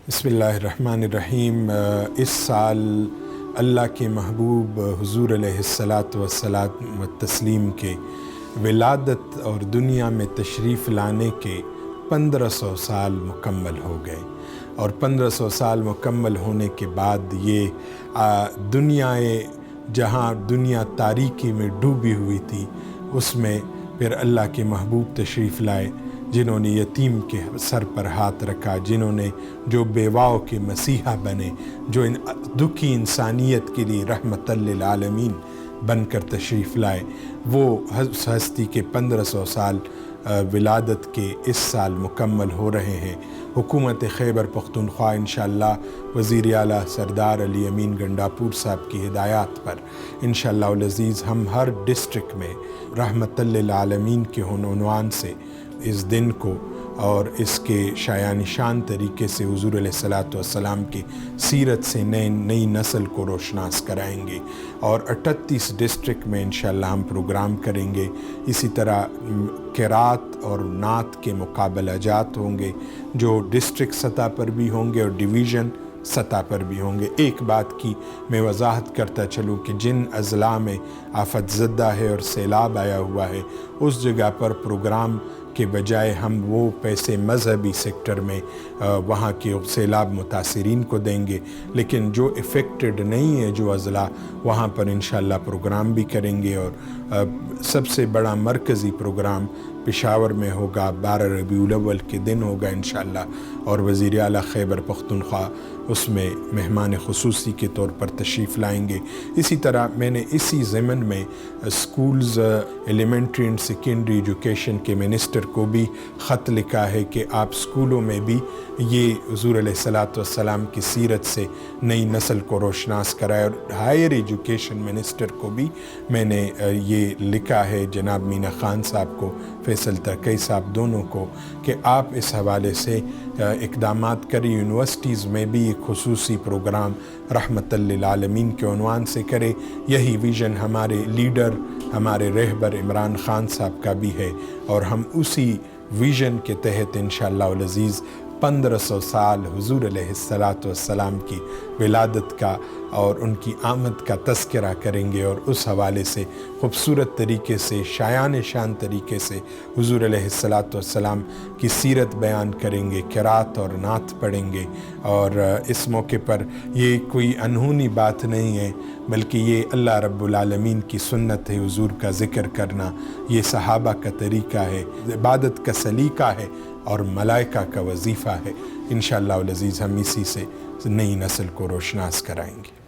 بسم اللہ الرحمن الرحیم۔ اس سال اللہ کے محبوب حضور علیہ الصلاۃ والتسلیم کے ولادت اور دنیا میں تشریف لانے کے 1500 سال مکمل ہو گئے، اور 1500 سال مکمل ہونے کے بعد یہ جہاں دنیا تاریکی میں ڈوبی ہوئی تھی، اس میں پھر اللہ کے محبوب تشریف لائے، جنہوں نے یتیم کے سر پر ہاتھ رکھا، جنہوں نے جو بیواؤں کے مسیحا بنے، جو دکھی انسانیت کے لیے رحمت للعالمین بن کر تشریف لائے، وہ ہستی کے 1500 سال ولادت کے اس سال مکمل ہو رہے ہیں۔ حکومت خیبر پختونخوا انشاءاللہ وزیر اعلیٰ سردار علی امین گنڈاپور صاحب کی ہدایات پر انشاءاللہ العزیز ہم ہر ڈسٹرکٹ میں رحمت للعالمین کے عنوان سے اس دن کو اور اس کے شایان نشان طریقے سے حضور علیہ الصلاۃ والسلام کی سیرت سے نئی نسل کو روشناس کرائیں گے، اور 38 ڈسٹرکٹ میں انشاءاللہ ہم پروگرام کریں گے۔ اسی طرح قرات اور نعت کے مقابلہ جات ہوں گے، جو ڈسٹرکٹ سطح پر بھی ہوں گے اور ڈویژن سطح پر بھی ہوں گے۔ ایک بات کی میں وضاحت کرتا چلوں کہ جن اضلاع میں آفت زدہ ہے اور سیلاب آیا ہوا ہے، اس جگہ پر پروگرام کے بجائے ہم وہ پیسے مذہبی سیکٹر میں وہاں کے سیلاب متاثرین کو دیں گے، لیکن جو افیکٹڈ نہیں ہے جو اضلاع، وہاں پر انشاءاللہ پروگرام بھی کریں گے۔ اور سب سے بڑا مرکزی پروگرام پشاور میں ہوگا، 12 ربیع الاول کے دن ہوگا انشاءاللہ، اور وزیر اعلیٰ خیبر پختونخوا اس میں مہمان خصوصی کے طور پر تشریف لائیں گے۔ اسی طرح میں نے اسی ضمن میں schools, elementary and secondary education کے منسٹر کو بھی خط لکھا ہے کہ آپ اسکولوں میں بھی یہ حضور علیہ الصلاۃ والسلام کی سیرت سے نئی نسل کو روشناس کرائے، اور ہائر ایجوکیشن منسٹر کو بھی میں نے یہ لکھا ہے، جناب مینا خان صاحب کو، فیصل ترکی صاحب دونوں کو، کہ آپ اس حوالے سے اقدامات کریں، یونیورسٹیز میں بھی ایک خصوصی پروگرام رحمت للعالمین کے عنوان سے کرے۔ یہی ویژن ہمارے لیڈر، ہمارے رہبر عمران خان صاحب کا بھی ہے، اور ہم اسی ویژن کے تحت انشاءاللہ العزیز 1500 سال حضور علیہ الصلاۃ والسلام کی ولادت کا اور ان کی آمد کا تذکرہ کریں گے، اور اس حوالے سے خوبصورت طریقے سے، شایان شان طریقے سے حضور علیہ الصلاۃ والسلام کی سیرت بیان کریں گے، قرات اور نعت پڑھیں گے۔ اور اس موقع پر یہ کوئی انہونی بات نہیں ہے، بلکہ یہ اللہ رب العالمین کی سنت ہے، حضور کا ذکر کرنا یہ صحابہ کا طریقہ ہے، عبادت کا سلیقہ ہے، اور ملائکہ کا وظیفہ ہے۔ انشاءاللہ العزیز ہم اسی سے نئی نسل کو روشناس کرائیں گے۔